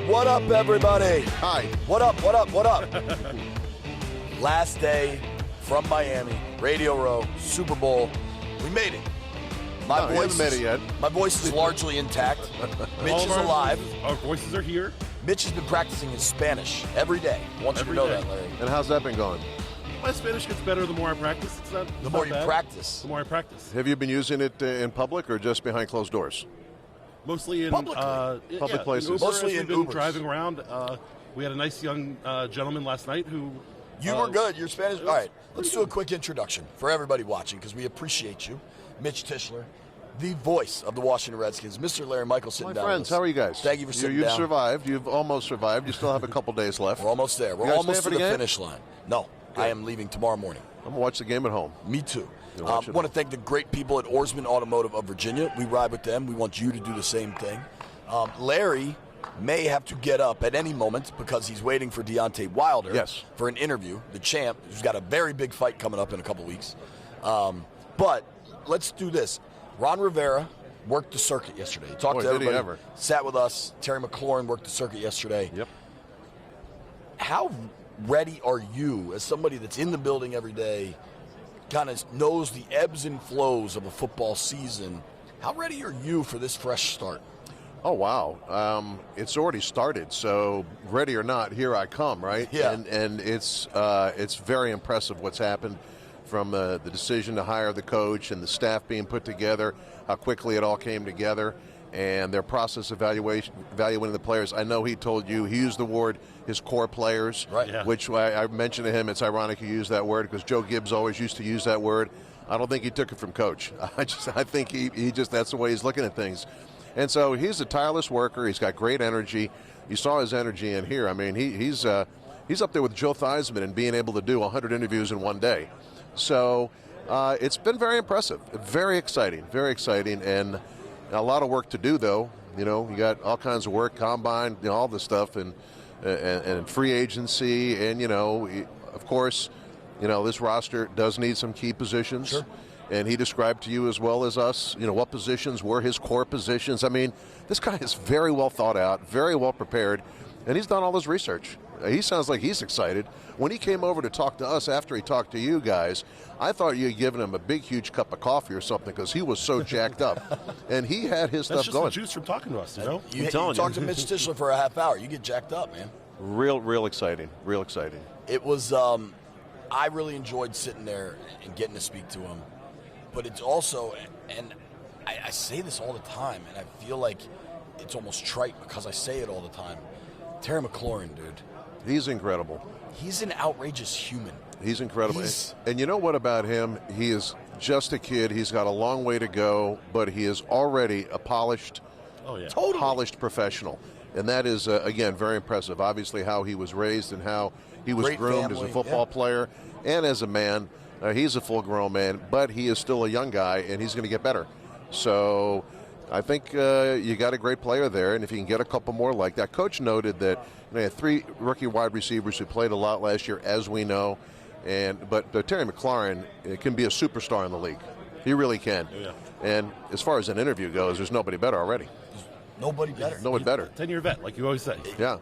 What up, everybody? Hi. What up, what up, what up? Last day from Miami, Radio Row, Super Bowl. We made it. My voice, you haven't made it yet. My voice is largely intact. Mitch is alive. Our voices are here. Mitch has been practicing his Spanish every day. I want you to know that, Larry. And how's that been going? My Spanish gets better the more I practice. The more you practice. The more I practice. Have you been using it in public or just behind closed doors? Mostly in Publicly. Public places. Uber, Mostly as we've in been Ubers. driving around. We had a nice young gentleman last night who. You were good. Your Spanish. All right, let's do a quick introduction for everybody watching because we appreciate you. Mitch Tischler, the voice of the Washington Redskins. Mr. Larry Michael sitting down. My friends, how are you guys? Thank you for sitting You've down. survived. You've almost survived. You still have a couple days left. We're almost there. We're You guys almost staying to for the the game? finish line. No, I am leaving tomorrow morning. I'm going to watch the game at home. Me too. You'll I watch it want to thank the great people at Oarsman Automotive of Virginia. We ride with them. We want you to do the same thing. Larry may have to get up at any moment because he's waiting for Deontay Wilder for an interview, the champ, who's got a very big fight coming up in a couple weeks. But let's do this. Ron Rivera worked the circuit yesterday. He talked to everybody. Did he ever? Sat with us. Terry McLaurin worked the circuit yesterday. Yep. How ready are you, as somebody that's in the building every day, kind of knows the ebbs and flows of a football season, how ready are you for this fresh start? Oh, wow. It's already started, so ready or not, here I come, right? Yeah. And it's very impressive what's happened from the decision to hire the coach and the staff being put together, how quickly it all came together, and their process evaluating the players. I know he told you, he used the word his core players, Right. Yeah. which I mentioned to him. It's ironic he used that word because Joe Gibbs always used to use that word. I don't think he took it from Coach. I think he just, that's the way he's looking at things. And so he's a tireless worker. He's got great energy. You saw his energy in here. I mean, he's up there with Joe Theismann in being able to do 100 interviews in one day. So it's been very impressive, very exciting, and a lot of work to do, though. You know, you got all kinds of work, combine, you know, all this stuff, and free agency, and, you know, of course, you know, this roster does need some key positions. Sure. And he described to you as well as us, you know, what positions were his core positions. I mean, this guy is very well thought out, very well prepared, and he's done all his research. He sounds like he's excited. When he came over to talk to us after he talked to you guys, I thought you had given him a big, huge cup of coffee or something because he was so jacked up. And he had his That's stuff going. That's just the juice from talking to us, you know? You talk to Mitch Tischler for a half hour. You get jacked up, man. Real exciting, real exciting. It was, I really enjoyed sitting there and getting to speak to him. But it's also, and I say this all the time, and I feel like it's almost trite because I say it all the time. Terry McLaurin, dude. He's incredible. He's an outrageous human. He's incredible. And you know what about him? He is just a kid. He's got a long way to go, but he is already a polished, polished professional. And that is, again, very impressive. Obviously, how he was raised and how he was groomed as a football player and as a man. He's a full-grown man, but he is still a young guy, and he's going to get better. So I think you got a great player there, and if you can get a couple more like that. Coach noted that they had 3 rookie wide receivers who played a lot last year, as we know, but Terry McLaurin can be a superstar in the league. He really can. Yeah. And as far as an interview goes, there's nobody better already. Nobody better. Nobody better. 10-year vet, like you always say. Yeah.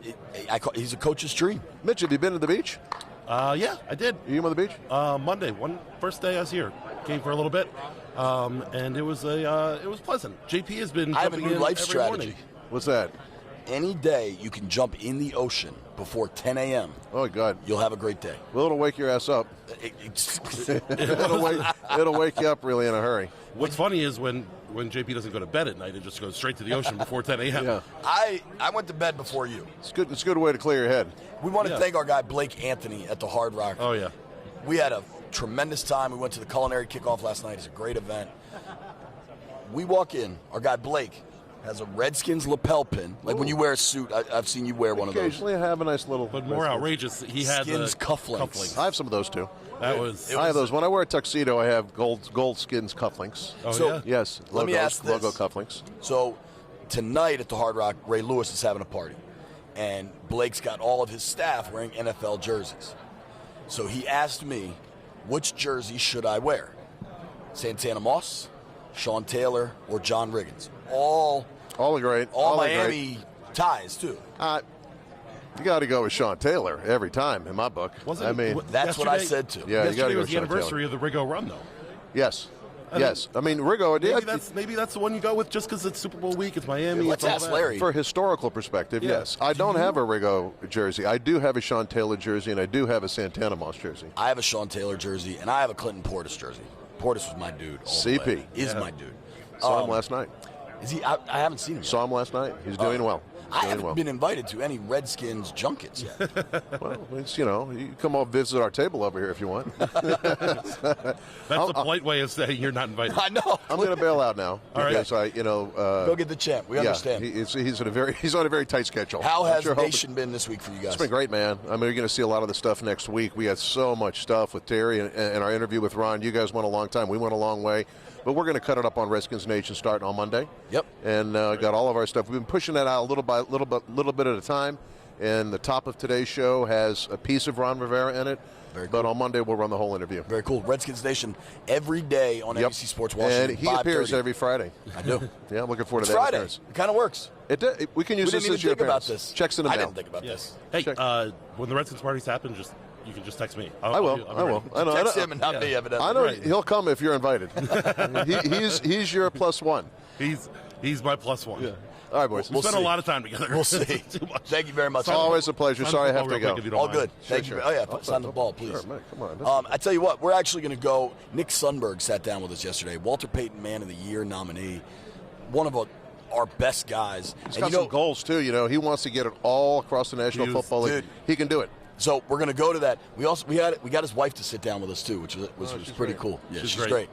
He's a coach's dream. Mitch, have you been to the beach? Yeah, I did. You on the beach? Monday, first day I was here. Came for a little bit, and it was pleasant. JP has been. I have a jumping new in life every strategy. morning. What's that? Any day you can jump in the ocean before 10 a.m. Oh, God. You'll have a great day. Well, it'll wake your ass up. It'll wake you up really in a hurry. What's funny is when JP doesn't go to bed at night, it just goes straight to the ocean before 10 a.m. Yeah. I went to bed before you. It's good. It's a good way to clear your head. We want to thank our guy Blake Anthony at the Hard Rock. Oh, yeah. We had a tremendous time. We went to the culinary kickoff last night. It's a great event. We walk in. Our guy Blake has a Redskins lapel pin. Like when you wear a suit, I've seen you wear one of those. Occasionally I have a nice little. But more outrageous, he had Skins the cufflinks. I have some of those too. That was. I have those. When I wear a tuxedo, I have gold skins cufflinks. Oh, So- yeah. Yes. Let me ask this. Logo cufflinks. So tonight at the Hard Rock, Ray Lewis is having a party. And Blake's got all of his staff wearing NFL jerseys. So he asked me, which jersey should I wear? Santana Moss, Sean Taylor, or John Riggins? All All are great. All are Miami great. ties, too. You got to go with Sean Taylor every time in my book. I mean, that's what I said too. Yeah, you got to go with the anniversary of the Riggo run, though. Yes. I mean, Riggo. Maybe that's the one you go with just because it's Super Bowl week. It's Miami. Let's ask Larry. For historical perspective, yes. I don't have a Riggo jersey. I do have a Sean Taylor jersey, and I do have a Santana Moss jersey. I have a Sean Taylor jersey, and I have a Clinton Portis jersey. Portis was my dude. CP is my dude. Saw him last night. Is he? I haven't seen him yet. Saw him last night. He's doing well. I haven't been invited to any Redskins junkets yet. Well, it's, you come over visit our table over here if you want. That's a polite way of saying you're not invited. I know. I'm going to bail out now because go get the champ. We understand. He's on a very tight schedule. How has Nation been this week for you guys? It's been great, man. I mean, you're going to see a lot of the stuff next week. We had so much stuff with Terry and our interview with Ron. You guys went a long time. We went a long way. But we're going to cut it up on Redskins Nation starting on Monday. Yep. And got all of our stuff. We've been pushing that out a little bit at a time. And the top of today's show has a piece of Ron Rivera in it. Very cool. But on Monday, we'll run the whole interview. Very cool. Redskins Nation every day on NBC Sports Washington. And he appears every Friday. I do. Yeah, I'm looking forward to that. Friday. It kind of works. We can use this as your think about this. Checks in the mail. I didn't think about this. Hey, when the Redskins parties happen, you can just text me. I will. Text him and not me, evidently. I know he'll come if you're invited. He's your plus one. He's my plus one. Yeah. All right, boys. We'll spend a lot of time together. We'll see. Thank you very much. It's always a pleasure. Sorry I have to go. All good. Thank you. Oh, yeah. Sign the ball, please. Sure, man. Come on. I tell you what, we're actually going to go. Nick Sundberg sat down with us yesterday. Walter Payton Man of the Year nominee. One of our best guys. He's got some goals, too. He wants to get it all across the National Football League. He can do it. So we're going to go to that. We got his wife to sit down with us too, which was pretty cool. Yeah, she's great.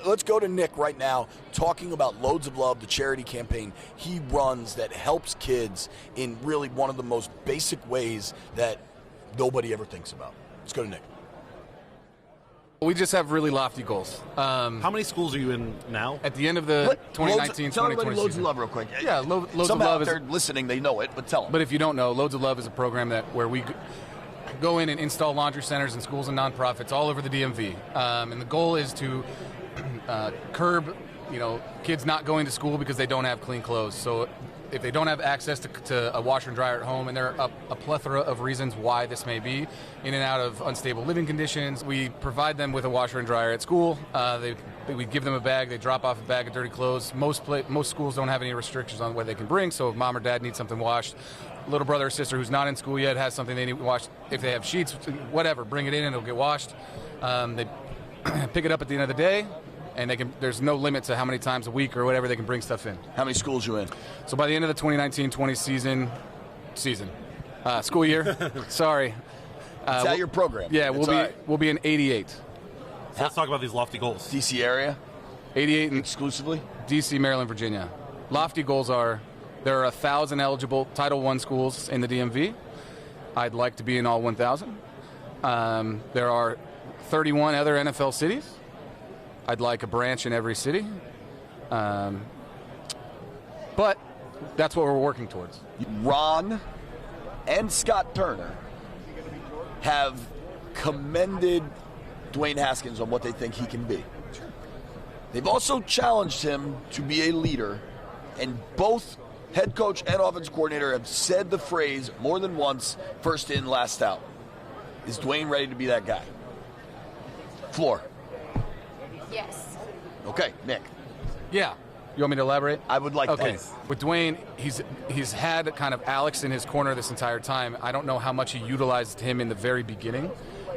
Let's go to Nick right now, talking about Loads of Love, the charity campaign he runs that helps kids in really one of the most basic ways that nobody ever thinks about. Let's go to Nick. We just have really lofty goals. How many schools are you in now? At the end of the 2019-2020 Tell everybody Loads of Love real quick. Yeah, Loads of Love. If they're listening, they know it, but tell them. But if you don't know, Loads of Love is a program where we go in and install laundry centers in schools and nonprofits all over the DMV. And the goal is to curb, kids not going to school because they don't have clean clothes. So if they don't have access to a washer and dryer at home, and there are a plethora of reasons why this may be, in and out of unstable living conditions, we provide them with a washer and dryer at school. We give them a bag. They drop off a bag of dirty clothes. Most schools don't have any restrictions on what they can bring, so if mom or dad needs something washed, little brother or sister who's not in school yet has something they need washed, if they have sheets, whatever, bring it in and it'll get washed. They pick it up at the end of the day, and there's no limit to how many times a week or whatever they can bring stuff in. How many schools you in? So by the end of the 2019-20 school year, sorry. Is that your program? Yeah, we'll be in 88. So let's talk about these lofty goals. DC area? 88 exclusively? DC, Maryland, Virginia. Lofty goals are, there are 1,000 eligible Title I schools in the DMV. I'd like to be in all 1,000. There are 31 other NFL cities. I'd like a branch in every city. But that's what we're working towards. Ron and Scott Turner have commended Dwayne Haskins on what they think he can be. They've also challenged him to be a leader, and both head coach and offensive coordinator have said the phrase more than once, first in, last out. Is Dwayne ready to be that guy? Floor. Yes. Okay, Nick. Yeah. You want me to elaborate? I would like that. With Dwayne, he's had kind of Alex in his corner this entire time. I don't know how much he utilized him in the very beginning.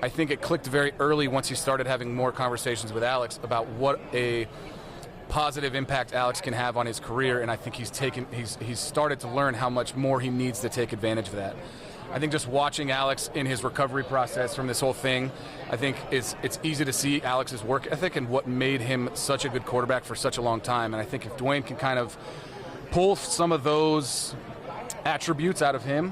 I think it clicked very early once he started having more conversations with Alex about what a positive impact Alex can have on his career, and I think he's started to learn how much more he needs to take advantage of that. I think just watching Alex in his recovery process from this whole thing, I think it's easy to see Alex's work ethic and what made him such a good quarterback for such a long time. And I think if Dwayne can kind of pull some of those attributes out of him,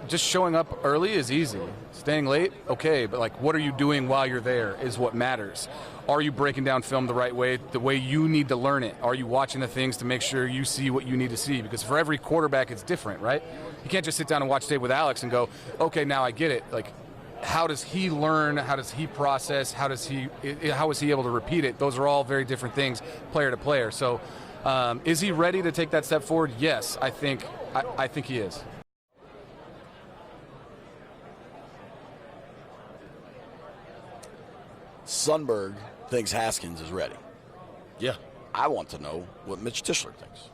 just showing up early is easy. Staying late, okay, but what are you doing while you're there is what matters. Are you breaking down film the right way, the way you need to learn it? Are you watching the things to make sure you see what you need to see? Because for every quarterback, it's different, right? You can't just sit down and watch tape with Alex and go, okay, now I get it. How does he learn? How does he process? How is he able to repeat it? Those are all very different things, player to player. So, is he ready to take that step forward? Yes, I think he is. Sundberg thinks Haskins is ready. Yeah. I want to know what Mitch Tischler thinks.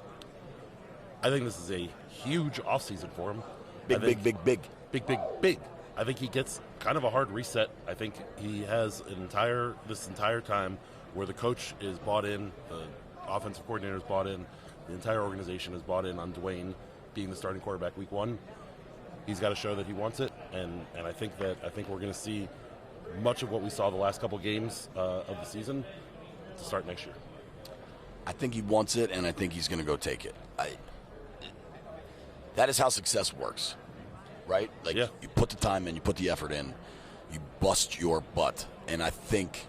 I think this is a huge offseason for him. Big. Big. I think he gets kind of a hard reset. I think he has this entire time where the coach is bought in, the offensive coordinator is bought in, the entire organization is bought in on Dwayne being the starting quarterback week 1. He's got to show that he wants it, and I think we're going to see much of what we saw the last couple games of the season to start next year. I think he wants it, and I think he's going to go take it. That is how success works, right? Like, you put the time in, you put the effort in, you bust your butt. And I think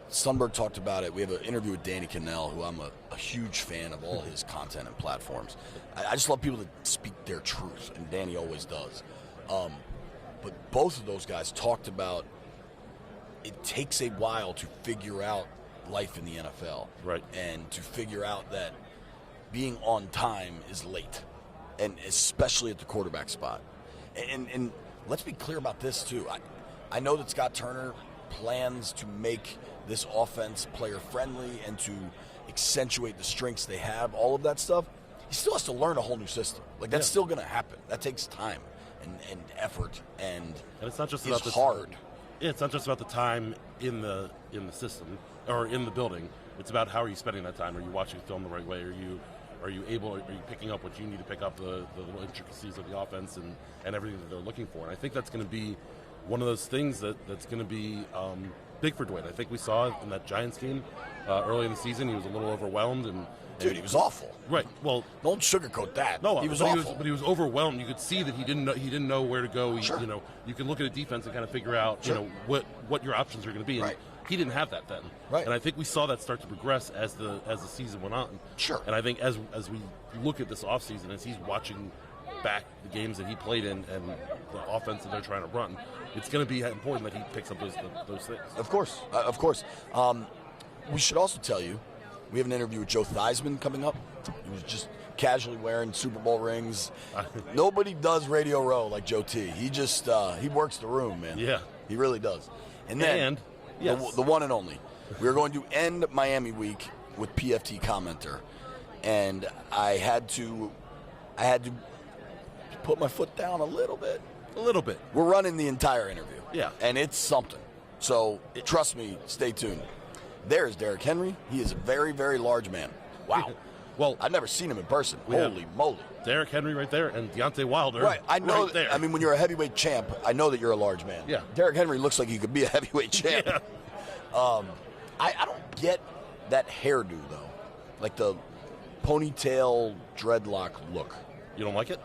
Sundberg talked about it. We have an interview with Danny Cannell, who I'm a huge fan of all his content and platforms. I just love people that speak their truth, and Danny always does. But both of those guys talked about it takes a while to figure out life in the NFL. Right. And to figure out that being on time is late, and especially at the quarterback spot. And let's be clear about this, too. I know that Scott Turner plans to make this offense player-friendly and to accentuate the strengths they have, all of that stuff. He still has to learn a whole new system. Like, that's still going to happen. That takes time and effort, and it's not just about hard. Yeah, it's not just about the time in the system or in the building. It's about how are you spending that time. Are you watching film the right way? Are you picking up what you need to pick up, the little intricacies of the offense and everything that they're looking for? And I think that's going to be one of those things that's going to be big for Dwayne. I think we saw it in that Giants game early in the season. He was a little overwhelmed and he was awful. Right. Well, don't sugarcoat that. No, he was awful. But he was overwhelmed. You could see that he didn't know where to go. Sure. You can look at a defense and kind of figure out what your options are going to be. And he didn't have that then. Right. And I think we saw that start to progress as the season went on. Sure. And I think as we look at this offseason, as he's watching back the games that he played in and the offense that they're trying to run, it's going to be important that he picks up those things. Of course. We should also tell you, we have an interview with Joe Theismann coming up. He was just casually wearing Super Bowl rings. Nobody does Radio Row like Joe T. He just he works the room, man. Yeah. He really does. And then the one and only. We're going to end Miami week with PFTCommenter. And I had to put my foot down a little bit. A little bit. We're running the entire interview. Yeah. And it's something. So trust me, stay tuned. There's Derrick Henry. He is a very, very large man. Wow. Well, I've never seen him in person. Holy moly. Derrick Henry right there and Deontay Wilder. Right. I know. Right there. I mean, when you're a heavyweight champ, I know that you're a large man. Yeah. Derrick Henry looks like he could be a heavyweight champ. Yeah. I don't get that hairdo, though. Like the ponytail dreadlock look. You don't like it?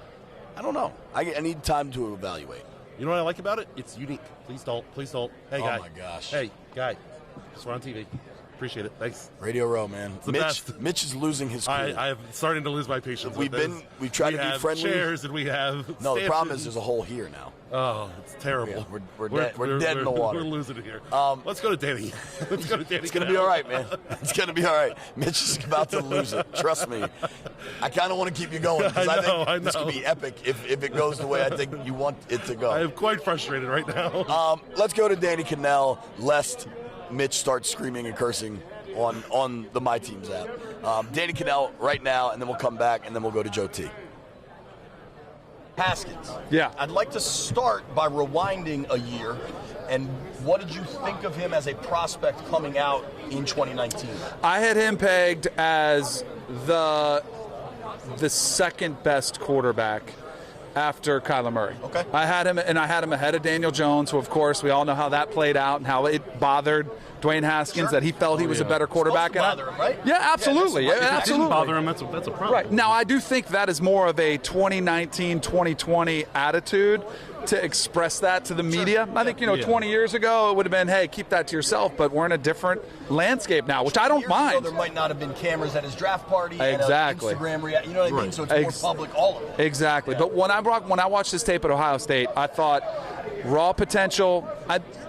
I don't know. I need time to evaluate. You know what I like about it? It's unique. Please don't. Hey, guy. Oh, my gosh. Hey, guy. Just we're on TV. Appreciate it. Thanks. Radio Row, man. Mitch is losing his cool. I'm starting to lose my patience. We've tried to be friendly. Chairs and we have. No, the problem is there's a hole here now. Oh, it's terrible. Yeah, we're dead in the water. We're losing it here. Let's go to Danny. Let's go to Danny. It's going to be all right, man. It's going to be all right. Mitch is about to lose it. Trust me. I kind of want to keep you going because I think this could be epic if it goes the way I think you want it to go. I am quite frustrated right now. Let's go to Danny Cannell, lest Mitch starts screaming and cursing on the My Teams app. Danny Cannell right now, and then we'll come back, and then we'll go to Joe T. Haskins. Yeah. I'd like to start by rewinding a year. And what did you think of him as a prospect coming out in 2019? I had him pegged as the second best quarterback after Kyler Murray. Okay. I had him ahead of Daniel Jones, who, of course, we all know how that played out and how it bothered Dwayne Haskins, that he felt he was a better quarterback. Bother him, right? Yeah, absolutely. If it didn't bother him, that's a problem. Right. Now, I do think that is more of a 2019, 2020 attitude to express that to the media. I think, 20 years ago, it would have been, hey, keep that to yourself, but we're in a different landscape now, which I don't mind. There might not have been cameras at his draft party. Exactly. And Instagram, you know what I mean? So it's more public, all of it. Exactly. Yeah. But when I watched this tape at Ohio State, I thought raw potential,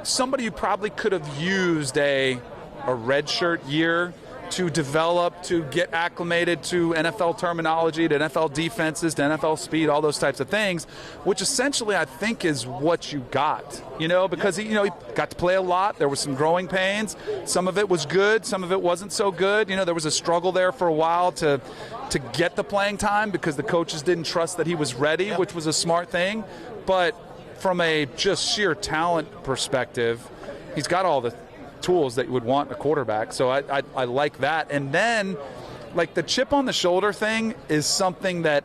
somebody who probably could have used a redshirt year to develop, to get acclimated to NFL terminology, to NFL defenses, to NFL speed, all those types of things, which essentially I think is what you got, because he got to play a lot. There was some growing pains. Some of it was good. Some of it wasn't so good. There was a struggle there for a while to get the playing time because the coaches didn't trust that he was ready, which was a smart thing. But from a just sheer talent perspective, he's got all the tools that you would want in a quarterback. So I like that. And then, like, the chip on the shoulder thing is something that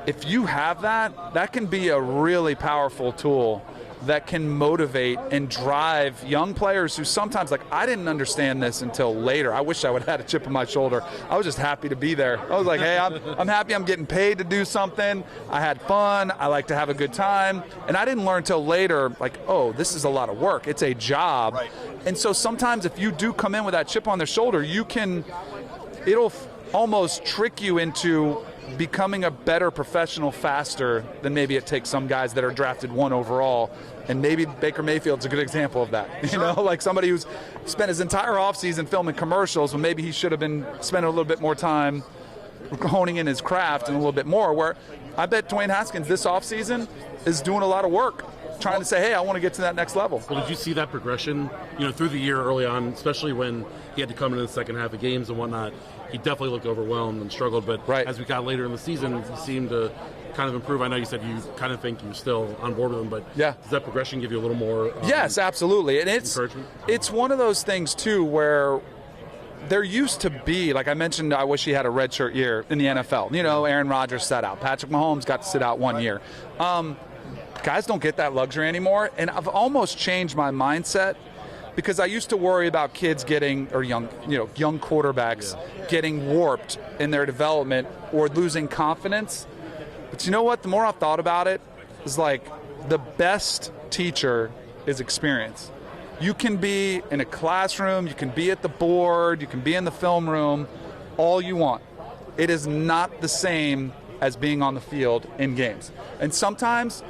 if you have that can be a really powerful tool that can motivate and drive young players who sometimes, like, I didn't understand this until later. I wish I would have had a chip on my shoulder. I was just happy to be there. I was like, hey, I'm happy I'm getting paid to do something. I had fun. I like to have a good time. And I didn't learn until later, like, oh, this is a lot of work. It's a job. Right. And so sometimes if you do come in with that chip on their shoulder, it'll almost trick you into becoming a better professional faster than maybe it takes some guys that are drafted 1 overall. And maybe Baker Mayfield's a good example of that. Like somebody who's spent his entire offseason filming commercials when maybe he should have been spending a little bit more time honing in his craft and a little bit more, where I bet Dwayne Haskins this offseason is doing a lot of work trying to say, hey, I want to get to that next level. Well, did you see that progression, through the year early on, especially when he had to come in the second half of games and whatnot? He definitely looked overwhelmed and struggled, but as we got later in the season, he seemed to kind of improve. I know you said you kind of think you're still on board with him, but does that progression give you a little more yes, absolutely. And encouragement? It's one of those things, too, where there used to be, like I mentioned, I wish he had a redshirt year in the NFL. Aaron Rodgers sat out. Patrick Mahomes got to sit out 1 year. Guys don't get that luxury anymore, and I've almost changed my mindset because I used to worry about kids getting, or young quarterbacks getting warped in their development or losing confidence. But you know what? The more I've thought about it, is like the best teacher is experience. You can be in a classroom, you can be at the board, you can be in the film room, all you want. It is not the same as being on the field in games. And sometimes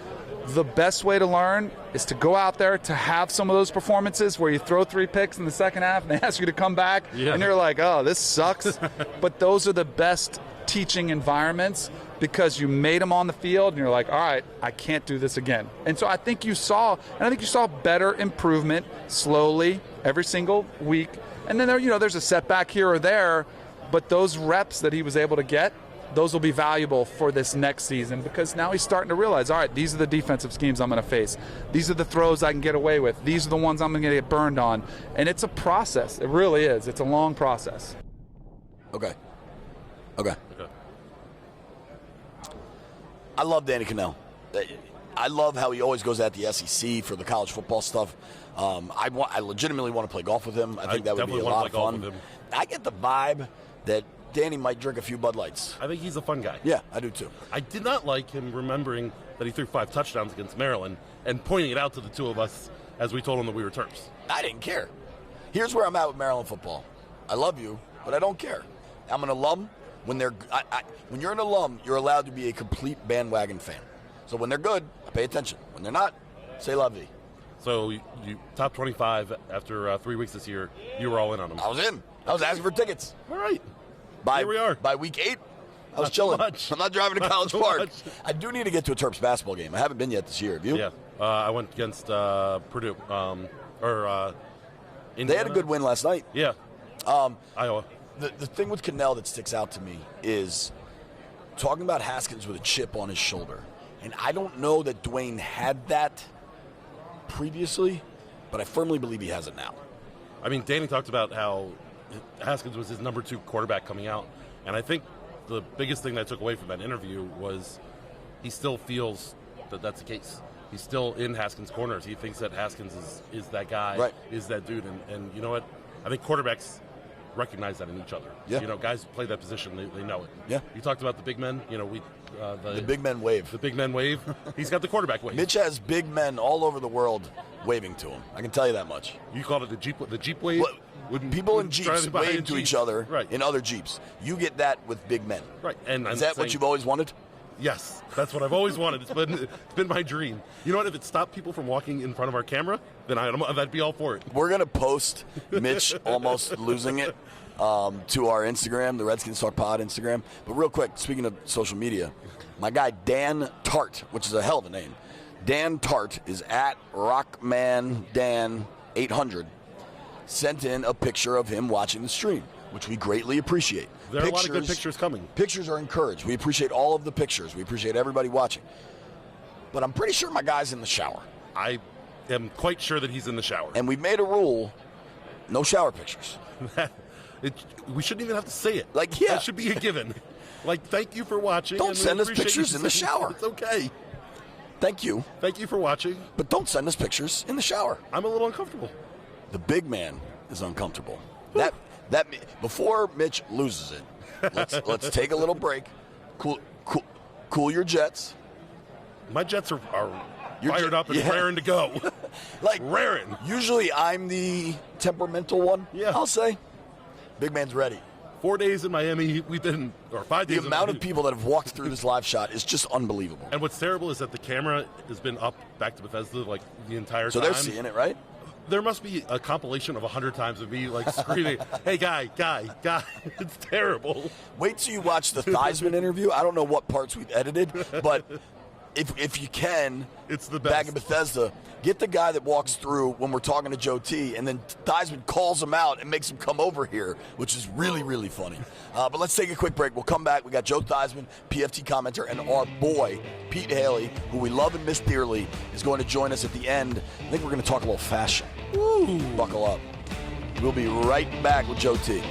the best way to learn is to go out there, to have some of those performances where you throw 3 picks in the second half and they ask you to come back and you're like, oh, this sucks. But those are the best teaching environments because you made them on the field and you're like, all right, I can't do this again. And so I think you saw better improvement slowly every single week. And then there's a setback here or there, but those reps that he was able to get, those will be valuable for this next season because now he's starting to realize, all right, these are the defensive schemes I'm going to face. These are the throws I can get away with. These are the ones I'm going to get burned on. And it's a process. It really is. It's a long process. Okay. I love Danny Cannell. I love how he always goes at the SEC for the college football stuff. I legitimately want to play golf with him. I think that would be a lot of fun. I get the vibe that Danny might drink a few Bud Lights. I think he's a fun guy. Yeah, I do too. I did not like him remembering that he threw 5 touchdowns against Maryland and pointing it out to the two of us as we told him that we were Terps. I didn't care. Here's where I'm at with Maryland football. I love you, but I don't care. I'm an alum. When you're an alum, you're allowed to be a complete bandwagon fan. So when they're good, I pay attention. When they're not, say la vie. So you top 25 after 3 weeks this year, you were all in on them. I was in. I was asking for tickets. All right. Here we are. By week 8, I was chilling. I'm not driving to College Park. I do need to get to a Terps basketball game. I haven't been yet this year. Have you? Yeah. I went against Purdue. Indiana. They had a good win last night. Yeah. Iowa. The thing with Cannell that sticks out to me is talking about Haskins with a chip on his shoulder. And I don't know that Dwayne had that previously, but I firmly believe he has it now. I mean, Danny talked about how Haskins was his number 2 quarterback coming out. And I think the biggest thing that I took away from that interview was he still feels that that's the case. He's still in Haskins' corners. He thinks that Haskins is that guy, is that dude. And you know what? I think quarterbacks recognize that in each other. Yeah. Guys who play that position, they know it. Yeah. You talked about the big men. The big men wave. The big men wave. He's got the quarterback wave. Mitch has big men all over the world waving to him. I can tell you that much. You called it the Jeep wave? People in Jeeps wave to each other in other Jeeps. You get that with big men. Right. And is that what you've always wanted? Yes, that's what I've always wanted. It's been my dream. You know what? If it stopped people from walking in front of our camera, then I'd be all for it. We're going to post Mitch almost losing it to our Instagram, the Redskins Talk Pod Instagram. But real quick, speaking of social media, my guy Dan Tart, which is a hell of a name. Dan Tart is at RockmanDan800. Sent in a picture of him watching the stream, which we greatly appreciate. There are a lot of good pictures coming. Pictures are encouraged. We appreciate all of the pictures. We appreciate everybody watching. But I'm pretty sure my guy's in the shower. I am quite sure that he's in the shower. And we've made a rule, no shower pictures. We shouldn't even have to say it. Like, yeah. That should be a given. Like, thank you for watching. Don't send us pictures in the shower. It's okay. Thank you. Thank you for watching. But don't send us pictures in the shower. I'm a little uncomfortable. The big man is uncomfortable. That before Mitch loses it, let's take a little break. Cool your jets. My jets are fired up and raring to go. Like raring. Usually I'm the temperamental one. Yeah. I'll say. Big man's ready. 4 days in Miami, or 5 days. The amount of people that have walked through this live shot is just unbelievable. And what's terrible is that the camera has been up back to Bethesda like the entire time. So they're seeing it, right? There must be a compilation of 100 times of me like screaming, "Hey, guy!" It's terrible. Wait till you watch the Theismann interview. I don't know what parts we've edited, but if you can, it's the best. Back in Bethesda, get the guy that walks through when we're talking to Joe T, and then Theismann calls him out and makes him come over here, which is really, really funny. But let's take a quick break. We'll come back. We got Joe Theismann, PFTCommenter, and our boy, Pete Hailey, who we love and miss dearly, is going to join us at the end. I think we're going to talk a little fashion. Woo! Buckle up. We'll be right back with Joe T.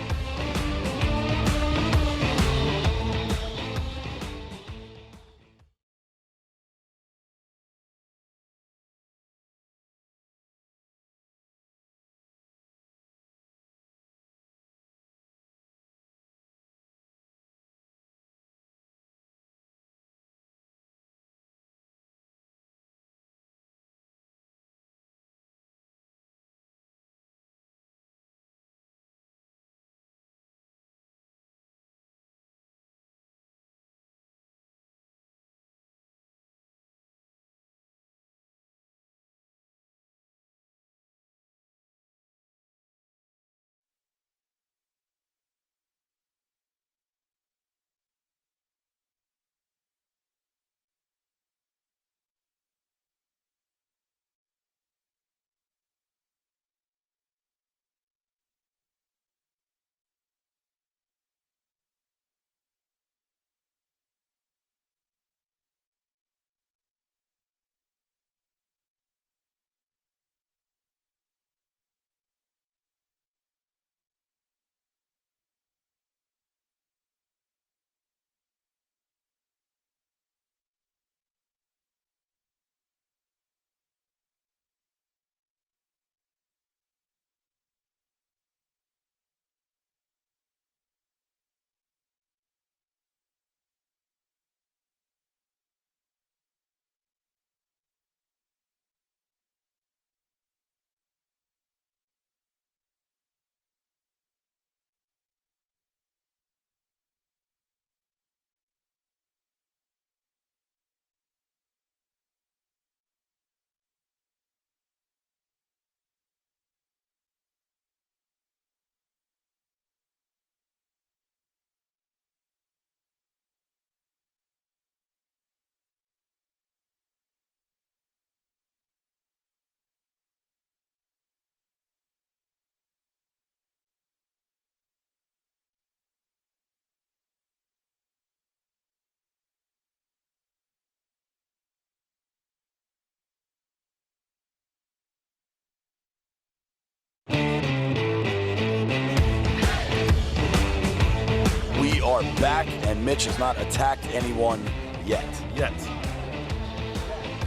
We are back, and Mitch has not attacked anyone yet.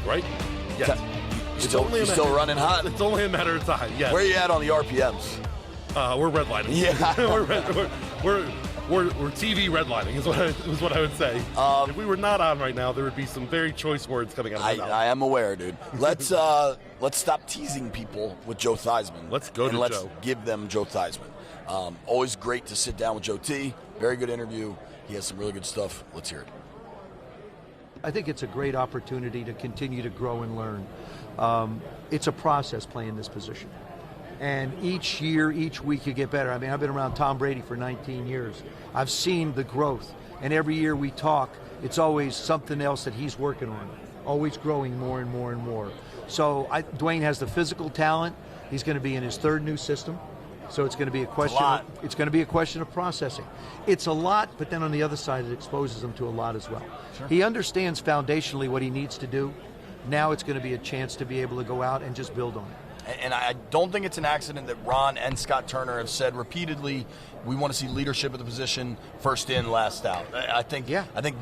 Right? Yet. You're still running hot? It's only a matter of time, yes. Where are you at on the RPMs? We're redlining. Yeah. we're TV redlining is what I would say. If we were not on right now, there would be some very choice words coming out of my mouth. I am aware, dude. Let's stop teasing people with Joe Theismann. Let's go to let's Joe. Give them Joe Theismann. Always great to sit down with Joe T. Very good interview. He has some really good stuff. Let's hear it. I think it's a great opportunity to continue to grow and learn. It's a process playing this position. And each year, each week, you get better. I mean, I've been around Tom Brady for 19 years. I've seen the growth. And every year we talk, it's always something else that he's working on, always growing more and more and more. So Dwayne has the physical talent. He's going to be in his third new system. So it's going to be a question of processing. It's a lot, but then on the other side, it exposes him to a lot as well. Sure. He understands foundationally what he needs to do. Now it's going to be a chance to be able to go out and just build on it. And I don't think it's an accident that Ron and Scott Turner have said repeatedly, we want to see leadership at the position, first in, last out. I think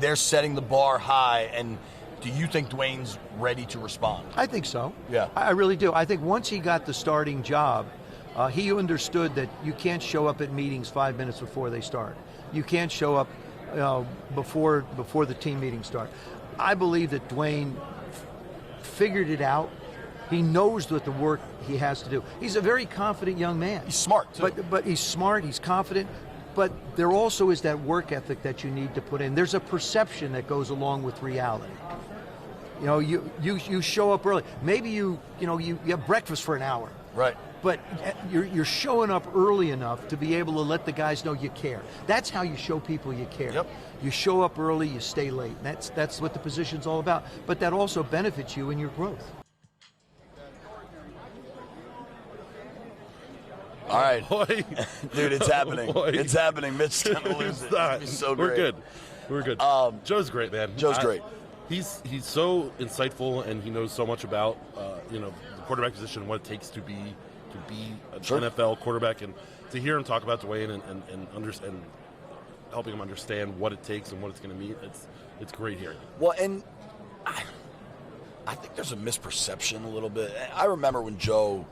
they're setting the bar high. And do you think Dwayne's ready to respond? I think so. Yeah. I really do. I think once he got the starting job, he understood that you can't show up at meetings 5 minutes before they start. You can't show up before the team meetings start. I believe that Dwayne figured it out. He knows what the work he has to do. He's a very confident young man. He's smart, too. But he's smart, he's confident, but there also is that work ethic that you need to put in. There's a perception that goes along with reality. You know, you show up early. Maybe you have breakfast for an hour. Right. But you're showing up early enough to be able to let the guys know you care. That's how you show people you care. Yep. You show up early, you stay late. That's what the position's all about. But that also benefits you in your growth. All right. Boy. Dude, it's happening. Boy. It's happening. Mitch's going to lose it. It's so great. We're good. Joe's great, man. Joe's great. He's so insightful, and he knows so much about the quarterback position, what it takes to be an NFL quarterback, and to hear him talk about Dwayne and understand, helping him understand what it takes and what it's going to mean. It's great hearing. Well, and I think there's a misperception a little bit. I remember when Joe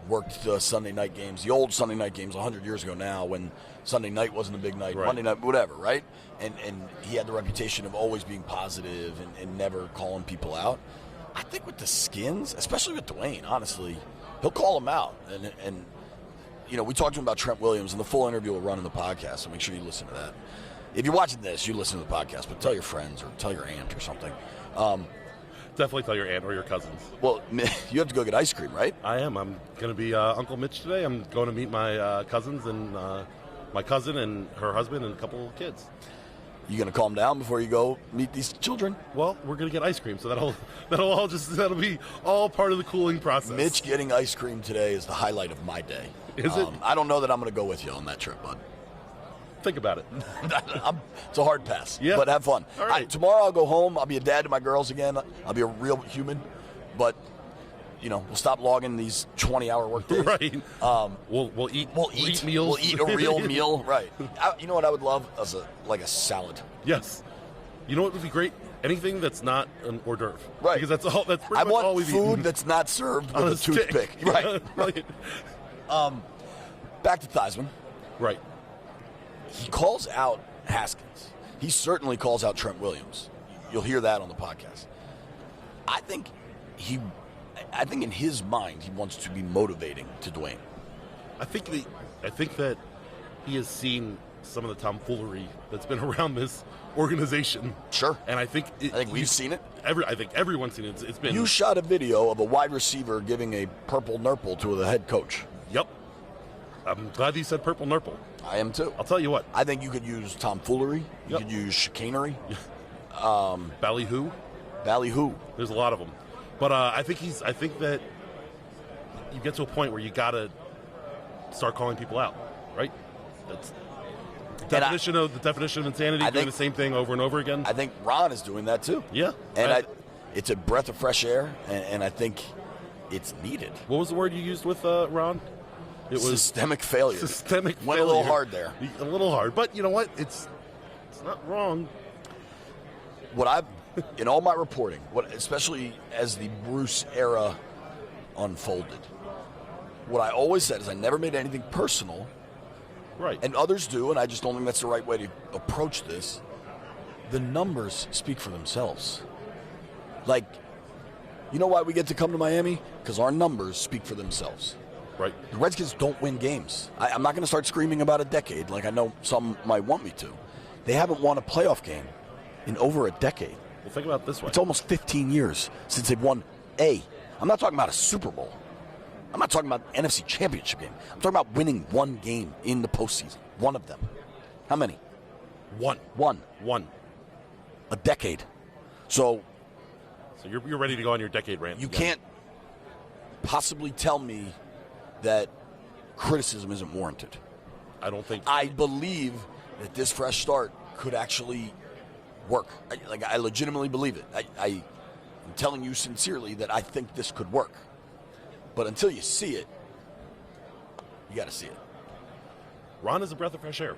worked Sunday night games, the old Sunday night games 100 years ago now, when Sunday night wasn't a big night, right. Monday night, whatever, right? And he had the reputation of always being positive and never calling people out. I think with the Skins, especially with Dwayne, honestly, he'll call them out. And we talked to him about Trent Williams, and the full interview will run in the podcast, so make sure you listen to that. If you're watching this, you listen to the podcast, but tell your friends or tell your aunt or something. Definitely tell your aunt or your cousins. Well, you have to go get ice cream, right? I am. I'm going to be Uncle Mitch today. I'm going to meet my cousins and my cousin and her husband and a couple of kids. You going to calm down before you go meet these children? Well, we're going to get ice cream, so that'll be all part of the cooling process. Mitch getting ice cream today is the highlight of my day. Is it? I don't know that I'm going to go with you on that trip, bud. Think about it. It's a hard pass, yeah. But have fun. All right. Tomorrow I'll go home. I'll be a dad to my girls again. I'll be a real human. But, we'll stop logging these 20-hour work days. Right. We'll eat meals. We'll eat a real meal. Right. You know what I would love? Like a salad. Yes. You know what would be great? Anything that's not an hors d'oeuvre. Right. Because that's pretty much all we've eaten. I want food eaten. that's not served with a toothpick. Right. Right. Back to Theismann. Right. He calls out Haskins. He certainly calls out Trent Williams. You'll hear that on the podcast. I think in his mind he wants to be motivating to Dwayne. I think that he has seen some of the tomfoolery that's been around this organization. Sure. And I think we've seen it. I think everyone's seen it. It's been. You shot a video of a wide receiver giving a purple nurple to the head coach. Yep. I'm glad you said purple nurple. I am too. I'll tell you what. I think you could use tomfoolery. You could use chicanery. Ballyhoo. There's a lot of them. But I think that you get to a point where you got to start calling people out, right? That's the definition of insanity, doing the same thing over and over again. I think Ron is doing that too. Yeah. And it's a breath of fresh air, and I think it's needed. What was the word you used with Ron? It was systemic failure. Went a little hard there. A little hard, but you know what? It's not wrong. In all my reporting, especially as the Bruce era unfolded, what I always said is I never made anything personal. Right. And others do, and I just don't think that's the right way to approach this. The numbers speak for themselves. Like, you know why we get to come to Miami? Because our numbers speak for themselves. Right. The Redskins don't win games. I'm not going to start screaming about a decade like I know some might want me to. They haven't won a playoff game in over a decade. Well, think about it this way. It's almost 15 years since they've won I'm not talking about a Super Bowl. I'm not talking about NFC Championship game. I'm talking about winning one game in the postseason. One of them. How many? One. A decade. So you're ready to go on your decade rant. You can't possibly tell me that criticism isn't warranted. I don't think. I believe that this fresh start could actually work. I legitimately believe it. I'm telling you sincerely that I think this could work. But until you see it, you got to see it. Ron is a breath of fresh air.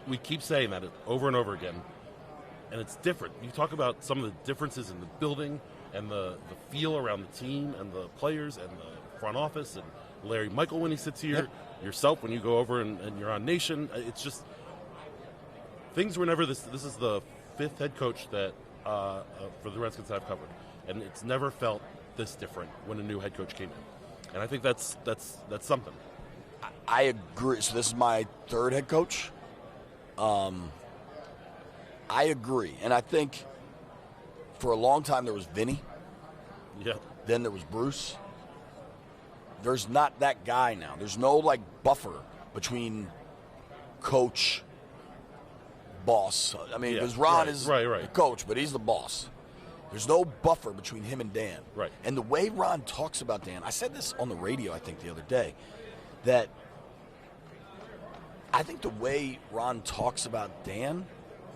We keep saying that over and over again, and it's different. You talk about some of the differences in the building and the feel around the team and the players and the front office and Larry Michael when he sits here, yourself when you go over and you're on Nation. It's just things were never this. This is the fifth head coach that for the Redskins I've covered, and it's never felt this different when a new head coach came in. And I think that's something. I agree. So this is my third head coach. I agree. And I think for a long time there was Vinny. Yeah. Then there was Bruce. There's not that guy now. There's no, buffer between coach, boss. I mean, because Ron is the coach, but he's the boss. There's no buffer between him and Dan. Right. And the way Ron talks about Dan, I said this on the radio, I think, the other day, that I think the way Ron talks about Dan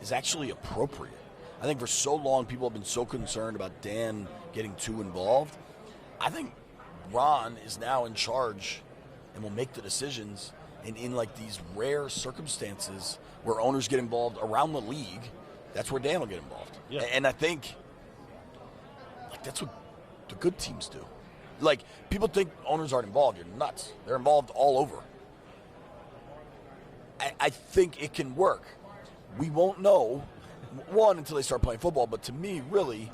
is actually appropriate. I think for so long people have been so concerned about Dan getting too involved. I think Ron is now in charge and will make the decisions. And in these rare circumstances where owners get involved around the league, that's where Dan will get involved. Yeah. And I think that's what the good teams do. People think owners aren't involved. You're nuts. They're involved all over. I think it can work. We won't know, one, until they start playing football, but to me, really,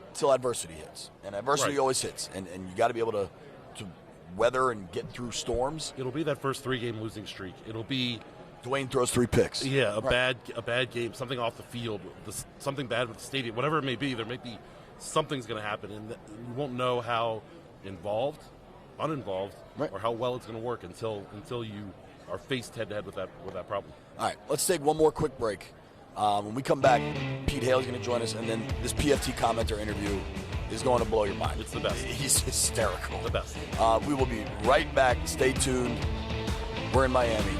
until adversity hits. And adversity always hits. And you got to be able to weather and get through storms. It'll be that first 3-game losing streak. It'll be Dwayne throws 3 picks. Yeah, a bad game, something off the field, something bad with the stadium, whatever it may be. There may be something's going to happen, and you won't know how involved, uninvolved, or how well it's going to work until you are faced head-to-head with that problem. All right, let's take one more quick break. When we come back, Pete Hailey's going to join us, and then this PFT commenter interview is going to blow your mind. It's the best. He's hysterical. The best. We will be right back. Stay tuned. We're in Miami.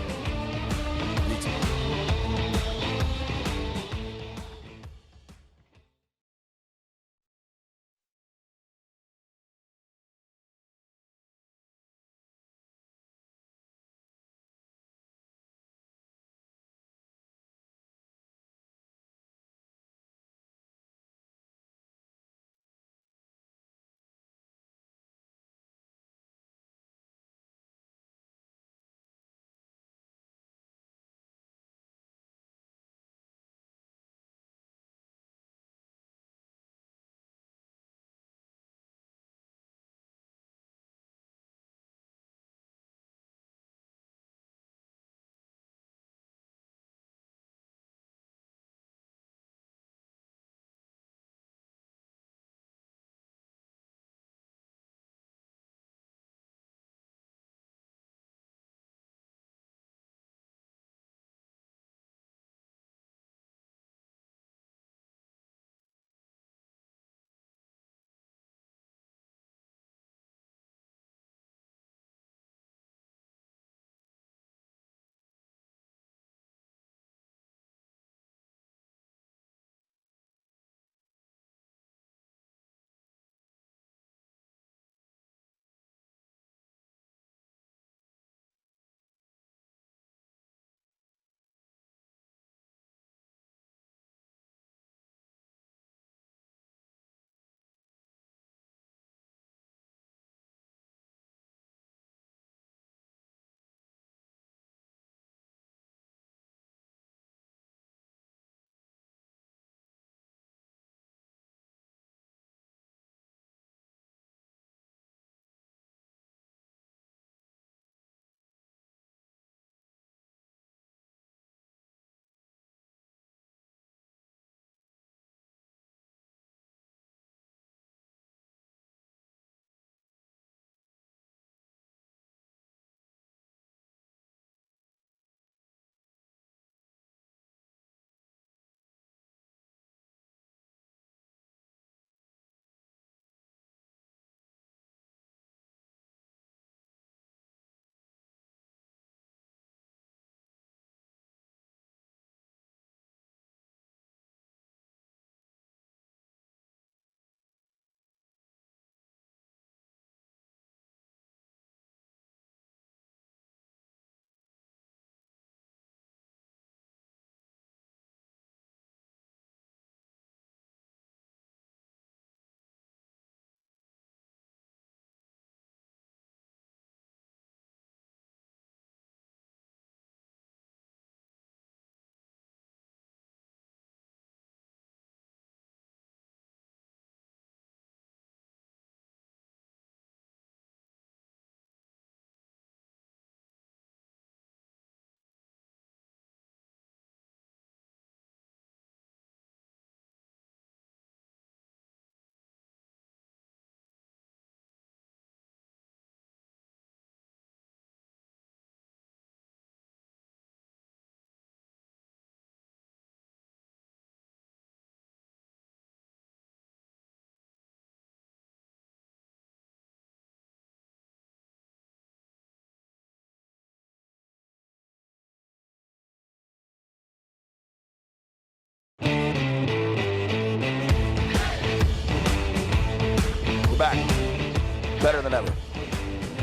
than ever.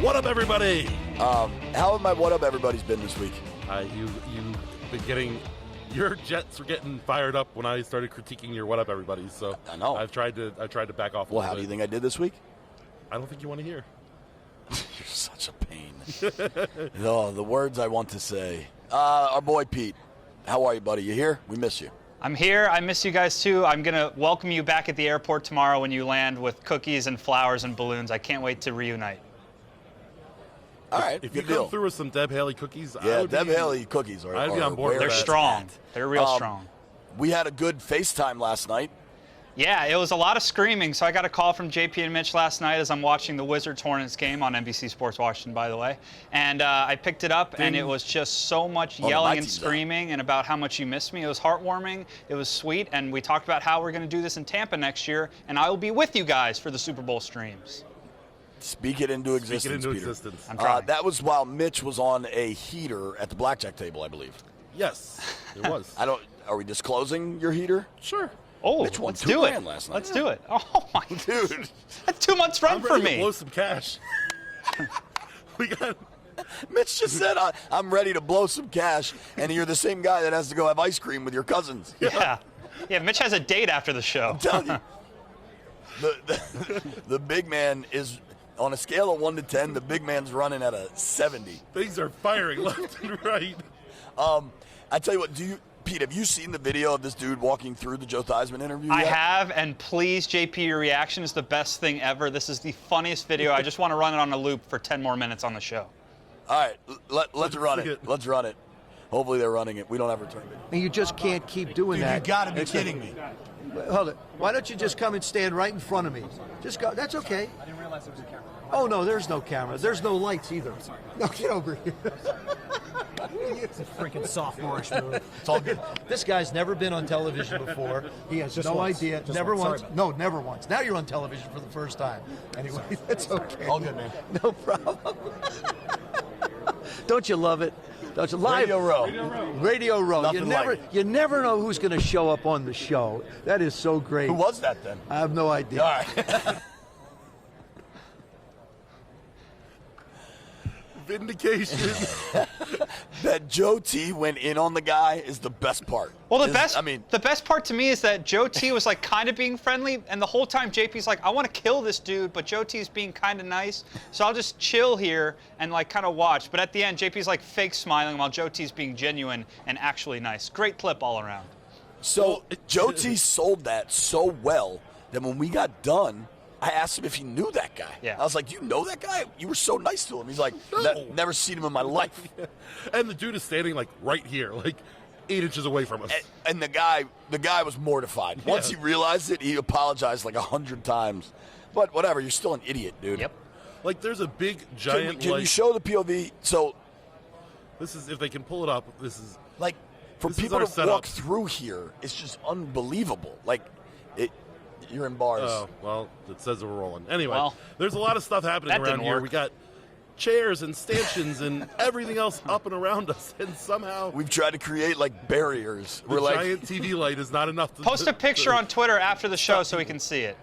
What up, everybody? How have my what up everybody's been this week? You've been getting, your jets were getting fired up when I started critiquing your what up everybody. So I know. I've tried to back off. Well, how do you think I did this week? I don't think you want to hear. You're such a pain. Oh, the words I want to say. Our boy Pete, how are you, buddy? You here? We miss you. I'm here. I miss you guys too. I'm going to welcome you back at the airport tomorrow when you land with cookies and flowers and balloons. I can't wait to reunite. All right. If you come through with some Deb Haley cookies, Deb Haley cookies are. I'd be on board. They're strong. They're real strong. We had a good FaceTime last night. Yeah, it was a lot of screaming. So I got a call from JP and Mitch last night as I'm watching the Wizards Hornets game on NBC Sports Washington, by the way. And I picked it up, and it was just so much yelling and screaming and about how much you missed me. It was heartwarming. It was sweet. And we talked about how we're going to do this in Tampa next year, and I will be with you guys for the Super Bowl streams. Speak it into existence, Peter. I'm trying. That was while Mitch was on a heater at the blackjack table, I believe. Yes, it was. Are we disclosing your heater? Sure. Oh, Mitch won let's $2 do it. grand last night. Let's do it. Oh my dude, that's 2 months rent for I'm ready me. to blow some cash. We got. Mitch just said, "I'm ready to blow some cash," and you're the same guy that has to go have ice cream with your cousins. Yeah. Mitch has a date after the show. I'm telling you, the big man is. On a scale of 1 to 10, the big man's running at a 70. Things are firing left and right. I tell you what, Pete, have you seen the video of this dude walking through the Joe Theismann interview yet? I have, and please, JP, your reaction is the best thing ever. This is the funniest video. I just want to run it on a loop for 10 more minutes on the show. All right, let's run it. Let's run it. Hopefully they're running it. We don't have return video. And you just can't keep doing that. You got to be kidding me. Hold it. Why don't you just come and stand right in front of me? Just go. That's okay. I didn't realize there was a camera. Oh, no, there's no camera. There's no lights either. No, get over here. It's a freaking sophomore-ish move. It's all good. This guy's never been on television before. He has no idea. Never once. No, never once. Now you're on television for the first time. Anyway, it's okay. All good, man. No problem. Don't you love it? Don't you? Live Radio Row. Radio Row. Nothing You never know who's going to show up on the show. That is so great. Who was that then? I have no idea. All right. Vindication. That Joe T went in on the guy is the best part. Well, the best part to me is that Joe T was like kind of being friendly, and the whole time JP's like, I want to kill this dude, but Joe T's being kind of nice, so I'll just chill here and like kind of watch. But at the end, JP's like fake smiling while Joe T's being genuine and actually nice. Great clip all around. So Joe T sold that so well that when we got done, I asked him if he knew that guy. Yeah. I was like, "Do you know that guy? You were so nice to him." He's like, No. "Never seen him in my life." And the dude is standing like right here, like 8 inches away from us. And the guy was mortified. Yeah. Once he realized it, he apologized like 100 times. But whatever, you're still an idiot, dude. Yep. Like there's a big giant. Can you show the POV? So this is, if they can pull it up. This is like for this is people our to setup. walk through here, it's just unbelievable. Like you're in bars. Oh, well, it says that we're rolling. Anyway, Well, there's a lot of stuff happening that around didn't here. work. We got chairs and stanchions and everything else up and around us, and somehow We've tried to create like barriers. the giant TV light is not enough to Post a picture on Twitter after the show so we can see it.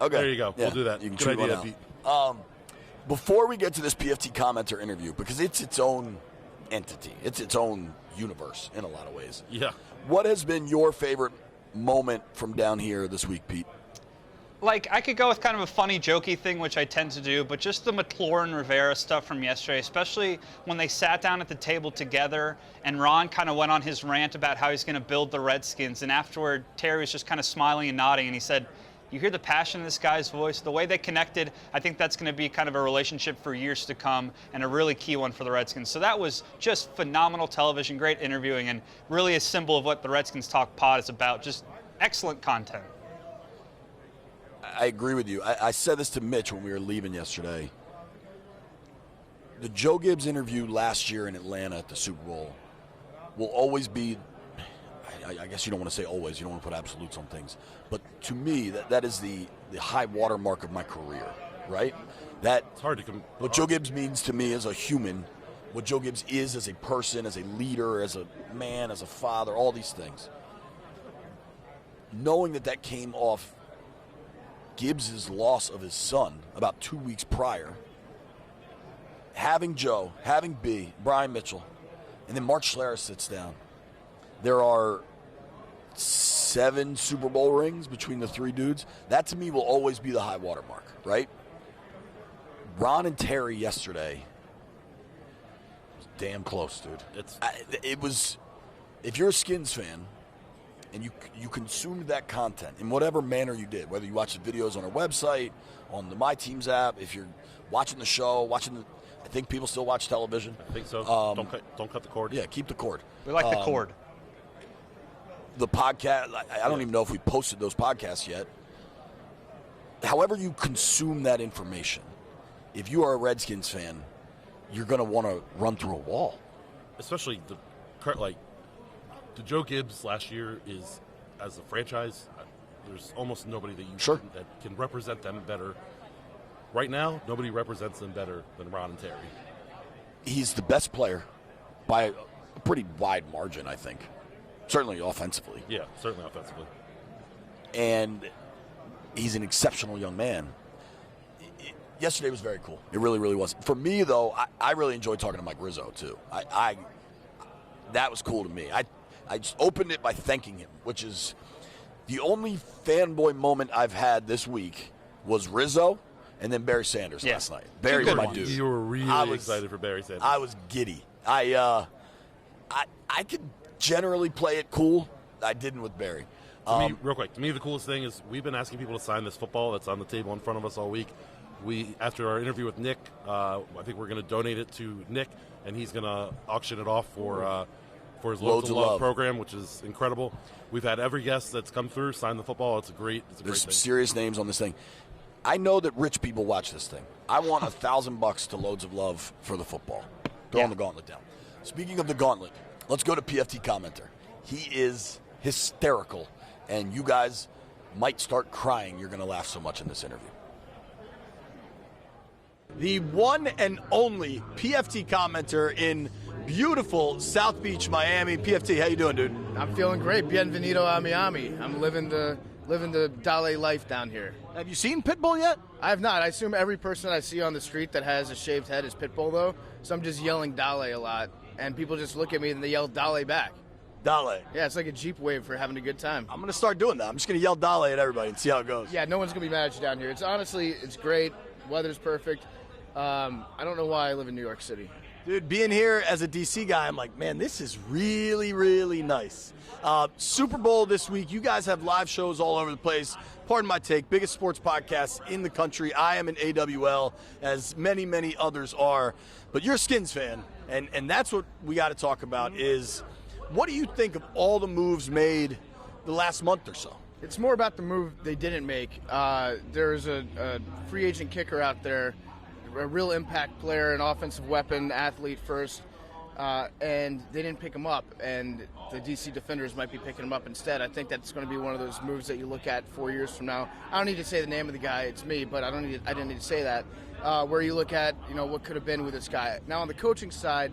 Okay. There you go. Yeah, We'll do that. You can Good tweet one idea, out. Pete. Before we get to this PFT commenter interview, because it's its own entity, it's its own universe in a lot of ways. Yeah. What has been your favorite moment from down here this week, Pete? Like, I could go with kind of a funny, jokey thing, which I tend to do, but just the McLaurin Rivera stuff from yesterday, especially when they sat down at the table together and Ron kind of went on his rant about how he's going to build the Redskins, and afterward, Terry was just kind of smiling and nodding, and he said, you hear the passion in this guy's voice, the way they connected, I think that's going to be kind of a relationship for years to come and a really key one for the Redskins. So that was just phenomenal television, great interviewing, and really a symbol of what the Redskins Talk pod is about, just excellent content. I agree with you. I said this to Mitch when we were leaving yesterday. The Joe Gibbs interview last year in Atlanta at the Super Bowl will always be, I guess you don't want to say always, you don't want to put absolutes on things, but to me, that is the high watermark of my career, right? It's hard to what Joe Gibbs means to me as a human, what Joe Gibbs is as a person, as a leader, as a man, as a father, all these things. Knowing that came off Gibbs' loss of his son about 2 weeks prior, having Joe, having B, Brian Mitchell, and then Mark Schlereth sits down. There are 7 Super Bowl rings between the 3 dudes. That, to me, will always be the high water mark, right? Ron and Terry yesterday was damn close, dude. It was, if you're a Skins fan and you consumed that content in whatever manner you did, whether you watched the videos on our website, on the My Teams app, if you're watching the show, I think people still watch television. I think so. Don't cut the cord. Yeah, keep the cord. We like the cord. The podcast, I don't even know if we posted those podcasts yet. However you consume that information, if you are a Redskins fan, you're going to want to run through a wall. Especially the Joe Gibbs last year is, as a franchise, there's almost nobody that can represent them better. Right now, nobody represents them better than Ron and Terry. He's the best player by a pretty wide margin, I think. Certainly offensively. Yeah, certainly offensively. And he's an exceptional young man. Yesterday was very cool. It really, really was. For me, though, I really enjoyed talking to Mike Rizzo, too. That was cool to me. I just opened it by thanking him, which is the only fanboy moment I've had this week was Rizzo and then Barry Sanders last night. Barry's my dude. You were really excited for Barry Sanders. I was giddy. I could generally play it cool. I didn't with Barry. Real quick, to me, the coolest thing is we've been asking people to sign this football that's on the table in front of us all week. After our interview with Nick, I think we're going to donate it to Nick, and he's going to auction it off for his Loads of Love program, which is incredible. We've had every guest that's come through sign the football. It's a great There's some thing. serious names on this thing. I know that rich people watch this thing. I want $1,000 to Loads of Love for the football. Throwing the gauntlet down. Speaking of the gauntlet, let's go to PFTCommenter. He is hysterical, and you guys might start crying. You're going to laugh so much in this interview. The one and only PFT commenter in beautiful South Beach, Miami. PFT, how you doing, dude? I'm feeling great. Bienvenido a Miami. I'm living the Dale life down here. Have you seen Pitbull yet? I have not. I assume every person I see on the street that has a shaved head is Pitbull, though. So I'm just yelling Dale a lot, and people just look at me and they yell Dale back. Dale. Yeah, it's like a Jeep wave for having a good time. I'm going to start doing that. I'm just going to yell Dale at everybody and see how it goes. Yeah, no one's going to be mad at you down here. It's great. Weather's perfect. I don't know why I live in New York City. Dude, being here as a DC guy, I'm like, man, this is really, really nice. Super Bowl this week. You guys have live shows all over the place. Pardon my take. Biggest sports podcast in the country. I am an AWL, as many, many others are. But you're a Skins fan, and that's what we got to talk about is what do you think of all the moves made the last month or so? It's more about the move they didn't make. There's a free agent kicker out there, a real impact player, an offensive weapon, athlete first, and they didn't pick him up, and the DC Defenders might be picking him up instead. I think that's going to be one of those moves that you look at 4 years from now. I don't need to say the name of the guy, it's me, but I didn't need to say that. Where you look at, what could have been with this guy. Now on the coaching side,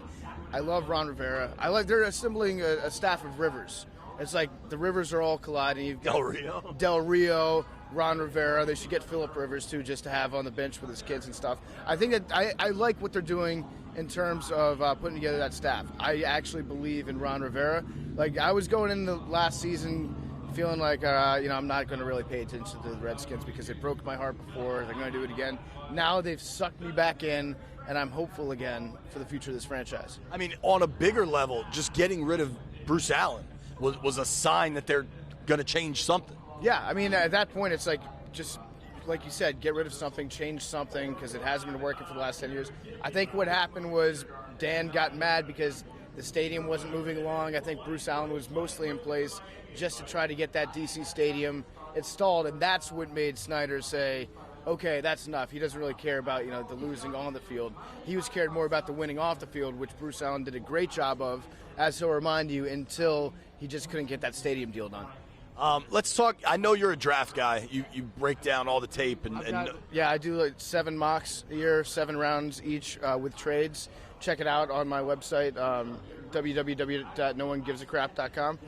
I love Ron Rivera. They're assembling a staff of Rivers. It's like the Rivers are all colliding. You've got Del Rio, Ron Rivera. They should get Phillip Rivers, too, just to have on the bench with his kids and stuff. I think that I like what they're doing in terms of putting together that staff. I actually believe in Ron Rivera. Like, I was going into last season feeling like, I'm not going to really pay attention to the Redskins because it broke my heart before. They're going to do it again. Now they've sucked me back in, and I'm hopeful again for the future of this franchise. I mean, on a bigger level, just getting rid of Bruce Allen was a sign that they're going to change something. Yeah, I mean, at that point, it's like, just like you said, get rid of something, change something, because it hasn't been working for the last 10 years. I think what happened was Dan got mad because the stadium wasn't moving along. I think Bruce Allen was mostly in place just to try to get that DC stadium installed, and that's what made Snyder say, okay, that's enough. He doesn't really care about, the losing on the field. He was cared more about the winning off the field, which Bruce Allen did a great job of, as he'll remind you, until he just couldn't get that stadium deal done. Let's talk. I know you're a draft guy. You break down all the tape. Yeah, I do like 7 mocks a year, 7 rounds each with trades. Check it out on my website, www.noonegivesacrap.com.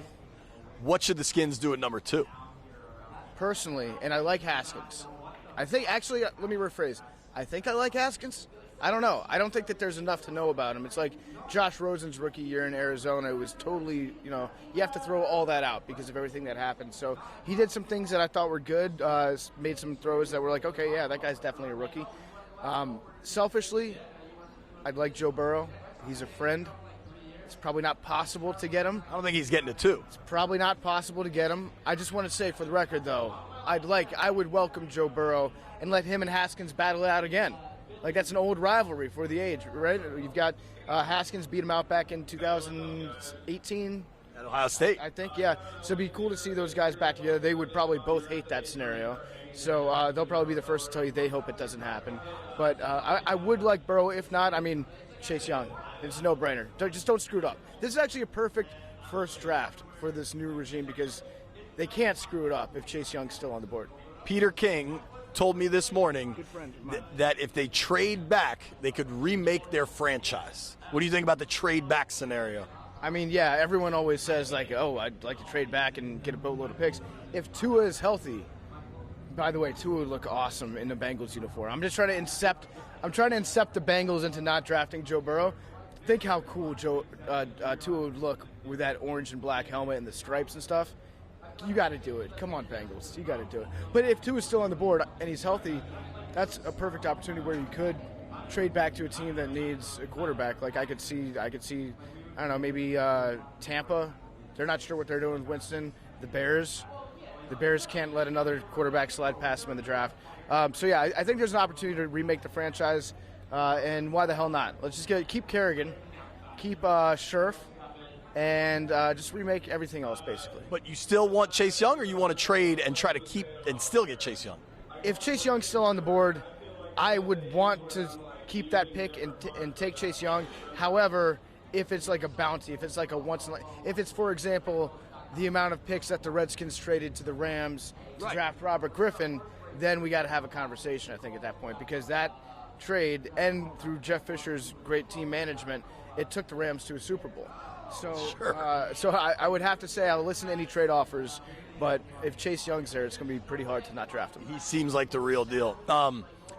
What should the Skins do at number 2? Personally, and I like Haskins. I think, actually, let me rephrase. I think I like Haskins. I don't know. I don't think that there's enough to know about him. It's like Josh Rosen's rookie year in Arizona. It was totally, you have to throw all that out because of everything that happened. So he did some things that I thought were good, made some throws that were like, okay, yeah, that guy's definitely a rookie. Selfishly, I'd like Joe Burrow. He's a friend. It's probably not possible to get him. I don't think he's getting it too. It's probably not possible to get him. I just want to say, for the record, though, I would welcome Joe Burrow and let him and Haskins battle it out again. Like, that's an old rivalry for the age, right? You've got Haskins beat him out back in 2018. At Ohio State. I think, yeah. So it'd be cool to see those guys back together. They would probably both hate that scenario. So they'll probably be the first to tell you they hope it doesn't happen. But I would like Burrow. If not, Chase Young. It's a no-brainer. Just don't screw it up. This is actually a perfect first draft for this new regime because they can't screw it up if Chase Young's still on the board. Peter King told me this morning that if they trade back, they could remake their franchise. What do you think about the trade back scenario? Yeah, everyone always says, like, oh, I'd like to trade back and get a boatload of picks. If Tua is healthy, by the way, Tua would look awesome in the Bengals uniform. I'm trying to incept the Bengals into not drafting Joe Burrow. Think how cool Tua would look with that orange and black helmet and the stripes and stuff. You got to do it. Come on, Bengals. You got to do it. But if Tua is still on the board and he's healthy, that's a perfect opportunity where you could trade back to a team that needs a quarterback. Like I could see, I don't know, maybe Tampa. They're not sure what they're doing with Winston. The Bears can't let another quarterback slide past them in the draft. I think there's an opportunity to remake the franchise, and why the hell not? Let's just keep Kerrigan, keep Scherf, and just remake everything else, basically. But you still want Chase Young, or you want to trade and try to keep and still get Chase Young? If Chase Young's still on the board, I would want to keep that pick and take Chase Young. However, if it's like a bounty, if it's like a if it's, for example, the amount of picks that the Redskins traded to the Rams to draft Robert Griffin, then we got to have a conversation, I think, at that point, because that trade, and through Jeff Fisher's great team management, it took the Rams to a Super Bowl. So, I would have to say I'll listen to any trade offers, but if Chase Young's there, it's going to be pretty hard to not draft him. He seems like the real deal.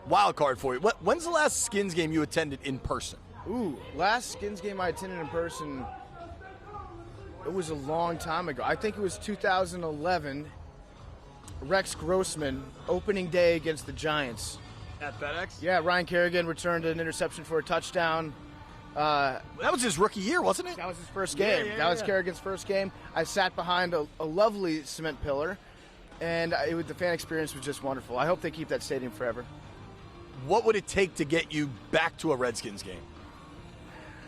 Wild card for you. When's the last Skins game you attended in person? Ooh, last Skins game I attended in person, it was a long time ago. I think it was 2011. Rex Grossman, opening day against the Giants. At FedEx? Yeah, Ryan Kerrigan returned an interception for a touchdown. That was his rookie year, wasn't it? That was his first game. That was Kerrigan's first game. I sat behind a lovely cement pillar, and the fan experience was just wonderful. I hope they keep that stadium forever. What would it take to get you back to a Redskins game?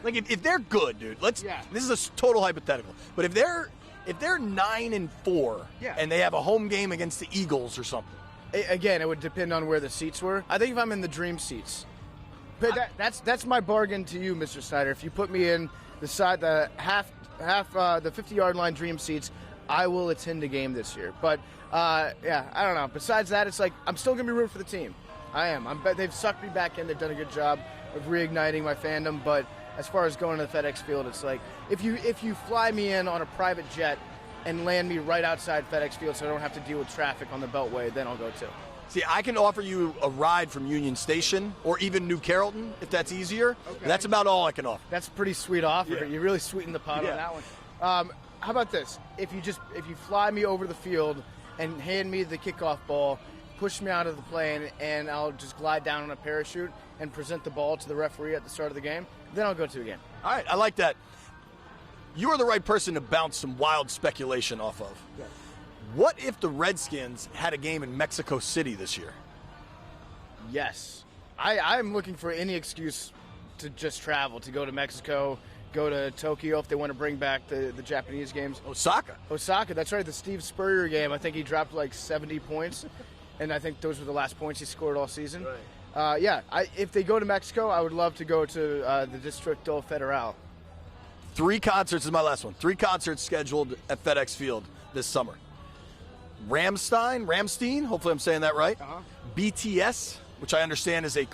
Like, if they're good, dude, this is a total hypothetical, but if they're 9-4 and they have a home game against the Eagles or something. Again, it would depend on where the seats were. I think if I'm in the dream seats, but that's my bargain to you, Mr. Snyder. If you put me in the 50-yard line dream seats, I will attend a game this year. But I don't know. Besides that, it's like I'm still gonna be rooting for the team. I am. They've sucked me back in. They've done a good job of reigniting my fandom. But as far as going to the FedEx Field, it's like if you fly me in on a private jet and land me right outside FedEx Field so I don't have to deal with traffic on the Beltway, then I'll go too. See, I can offer you a ride from Union Station or even New Carrollton if that's easier. Okay. That's about all I can offer. That's a pretty sweet offer. Yeah. You really sweetened the pot on that one. How about this? If you fly me over the field and hand me the kickoff ball, push me out of the plane, and I'll just glide down on a parachute and present the ball to the referee at the start of the game, then I'll go to a game. All right, I like that. You are the right person to bounce some wild speculation off of. Yeah. What if the Redskins had a game in Mexico City this year? Yes. I'm looking for any excuse to just travel, to go to Mexico, go to Tokyo if they want to bring back the Japanese games. Osaka, that's right, the Steve Spurrier game. I think he dropped like 70 points, and I think those were the last points he scored all season. Right. If they go to Mexico, I would love to go to the Distrito Federal. 3 concerts is my last one. 3 concerts scheduled at FedEx Field this summer. Rammstein, hopefully I'm saying that right. BTS, which I understand is a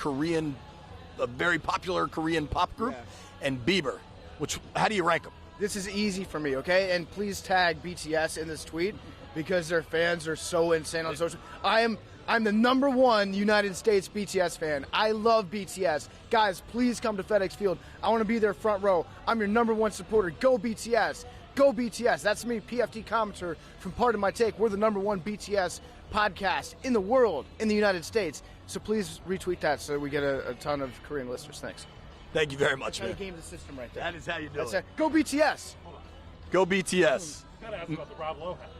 very popular Korean pop group, and Bieber. How do you rank them? This is easy for me, okay? And please tag BTS in this tweet because their fans are so insane on social. I I'm the #1 United States BTS fan. I love BTS. Guys, please come to FedEx Field. I want to be there front row. I'm your #1 supporter. Go BTS. Go BTS. That's me, PFTCommenter from Pardon My Take. We're the #1 BTS podcast in the world, in the United States. So please retweet that so we get a ton of Korean listeners. Thanks. Thank you very much, man. That's how you game the system right there. That is how you do That's it. Go BTS. Go BTS. Gotta ask about the Rob Lowe hat.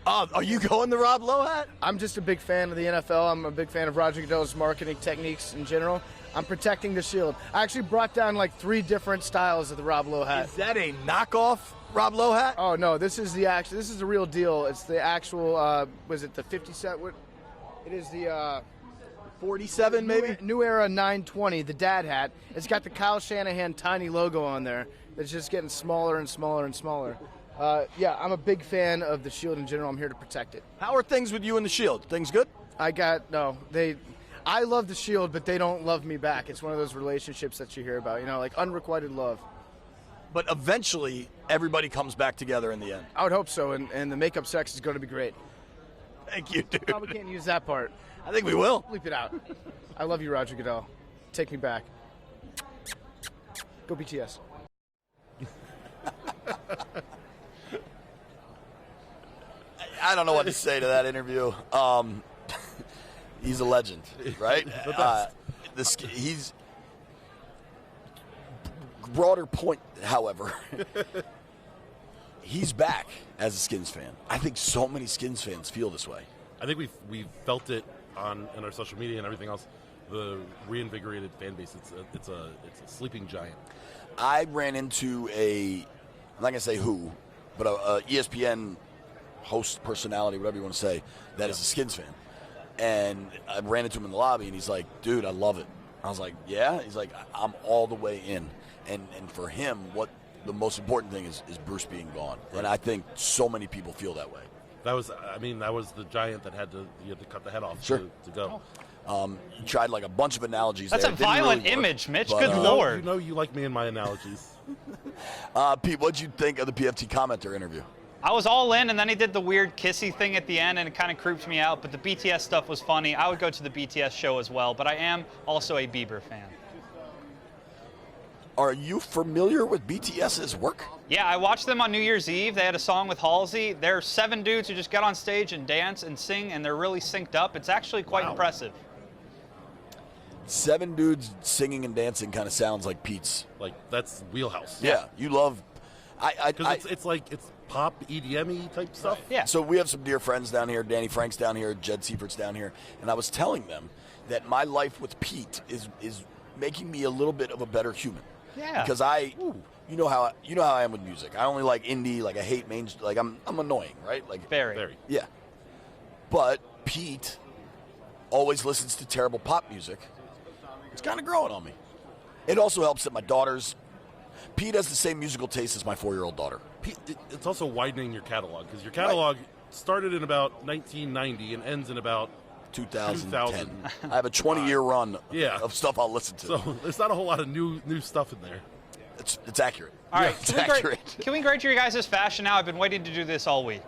Are you going the Rob Lowe hat? I'm just a big fan of the NFL. I'm a big fan of Roger Goodell's marketing techniques in general. I'm protecting the shield. I actually brought down like 3 different styles of the Rob Lowe hat. Is that a knockoff Rob Lowe hat? Oh no, this is the actual. This is the real deal. It's the actual. Was it the 57? What? It is the 47 maybe. New Era 920, the dad hat. It's got the Kyle Shanahan tiny logo on there. It's just getting smaller and smaller and smaller. Yeah, I'm a big fan of the Shield in general. I'm here to protect it. How are things with you and the Shield? Things good? I love the Shield, but they don't love me back. It's one of those relationships that you hear about, you know, like unrequited love. But eventually, everybody comes back together in the end. I would hope so, and the makeup sex is going to be great. Thank you, dude. Probably can't use that part. I think we will. Bleep it out. I love you, Roger Goodell. Take me back. Go BTS. I don't know what to say to that interview. He's a legend, right? He's broader point, however. He's back as a Skins fan. I think so many Skins fans feel this way. I think we've felt it in our social media and everything else. The reinvigorated fan base. It's a sleeping giant. I ran into I'm not gonna say who, but a ESPN host personality, whatever you want to say, that is a Skins fan. And I ran into him in the lobby, and he's like, dude, I love it. I was like, yeah? He's like, I'm all the way in. And for him, what the most important thing is Bruce being gone. Right. And I think so many people feel that way. That was the giant that you had to cut the head off sure. to go. He tried like a bunch of analogies. That's there. a violent really image, Mitch. But, Good Lord. You know you like me and my analogies. Pete, what'd you think of the PFTCommenter interview? I was all in, and then he did the weird kissy thing at the end, and it kind of creeped me out. But the BTS stuff was funny. I would go to the BTS show as well, but I am also a Bieber fan. Are you familiar with BTS's work? Yeah, I watched them on New Year's Eve. They had a song with Halsey. They're 7 dudes who just get on stage and dance and sing, and they're really synced up. It's actually quite impressive. 7 dudes singing and dancing kind of sounds like Pete's. Like, that's wheelhouse. Yeah, you love. Because it's pop EDM-y type stuff. Yeah. So we have some dear friends down here. Danny Frank's down here. Jed Seifert's down here. And I was telling them that my life with Pete is making me a little bit of a better human. Yeah. Because you know how I am with music. I only like indie. Like I hate mainstream. Like I'm annoying, right? Like very. Yeah. But Pete always listens to terrible pop music. It's kind of growing on me. It also helps that my daughter's. Pete has the same musical taste as my 4-year-old daughter. Pete, it's also widening your catalog because your catalog started in about 1990 and ends in about 2010. I have a 20-year run of stuff I'll listen to. So there's not a whole lot of new stuff in there. It's accurate. All right, it's accurate. Can we grade your guys' fashion now? I've been waiting to do this all week.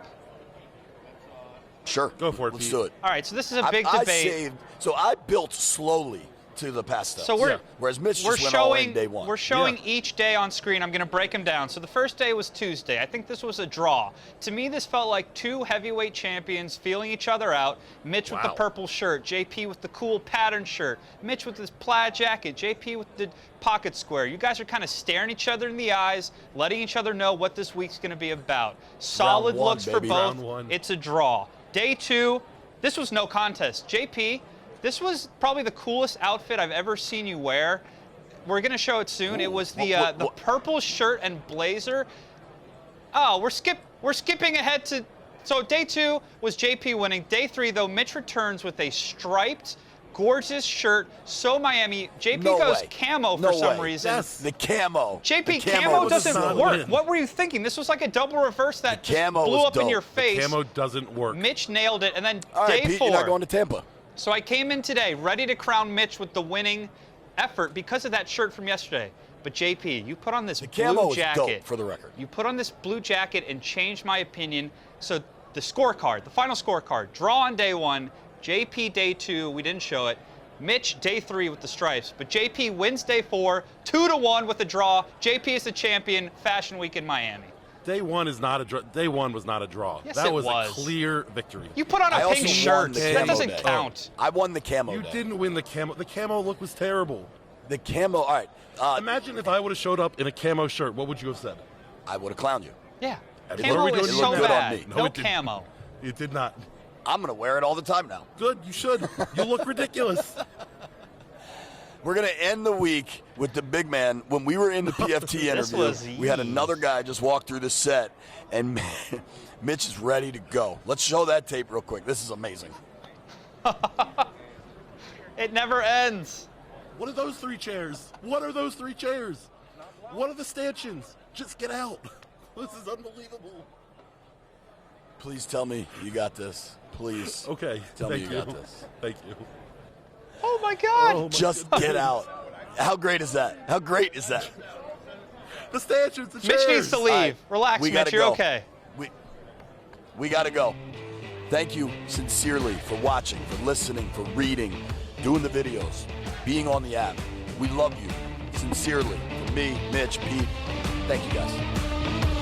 Sure. Go for it, Let's Pete. do it. All right, so this is a big debate. I built slowly to the past stuff. So whereas Mitch just went all in day one. We're showing each day on screen. I'm going to break them down. So the first day was Tuesday. I think this was a draw. To me, this felt like 2 heavyweight champions feeling each other out. Mitch with the purple shirt, JP with the cool pattern shirt, Mitch with his plaid jacket, JP with the pocket square. You guys are kind of staring each other in the eyes, letting each other know what this week's going to be about. Solid looks for both. It's a draw. Day 2, this was no contest. JP, this was probably the coolest outfit I've ever seen you wear. We're going to show it soon. It was the purple shirt and blazer. Oh, we're skipping ahead to. So day 2 was JP winning. Day 3, though, Mitch returns with a striped, gorgeous shirt. So Miami. JP goes camo for some reason. Yes, the camo. JP, camo doesn't work. What were you thinking? This was like a double reverse that just blew up in your face. The camo doesn't work. Mitch nailed it. And then all day right, Pete, 4. you're not going to Tampa. So I came in today ready to crown Mitch with the winning effort because of that shirt from yesterday. But JP, you put on this blue jacket. Dope, for the record. You put on this blue jacket and changed my opinion. So the scorecard, the final scorecard, draw on day 1, JP day 2, we didn't show it. Mitch day 3 with the stripes, but JP wins day 4, 2-1 with a draw. JP is the champion. Fashion Week in Miami. Day 1 is not a draw. Day 1 was not a draw. Yes, that it was was a clear victory. You put on a pink shirt. That doesn't count. I won the camo. You day. didn't win the camo. The camo look was terrible. The camo. All right. Imagine if I would have showed up in a camo shirt. What would you have said? I would have clowned you. Yeah. What Camo are we doing? is It so looked good on bad. me. No it didn't. camo. It did not. I'm going to wear it all the time now. Good. You should. You look ridiculous. We're going to end the week with the big man. When we were in the PFT interview, we had another guy just walk through the set, and Mitch is ready to go. Let's show that tape real quick. This is amazing. It never ends. What are those 3 chairs? What are those 3 chairs? What are the stanchions? Just get out. This is unbelievable. Please tell me you got this. Please. Okay. Tell me you got this. Thank you. Oh, my God. Oh my Just God. get out. How great is that? How great is that? The stanchions, the Mitch chairs. needs to leave. Right. Relax, We Mitch. gotta You're go. okay. We got to go. Thank you sincerely for watching, for listening, for reading, doing the videos, being on the app. We love you sincerely. From me, Mitch, Pete. Thank you guys.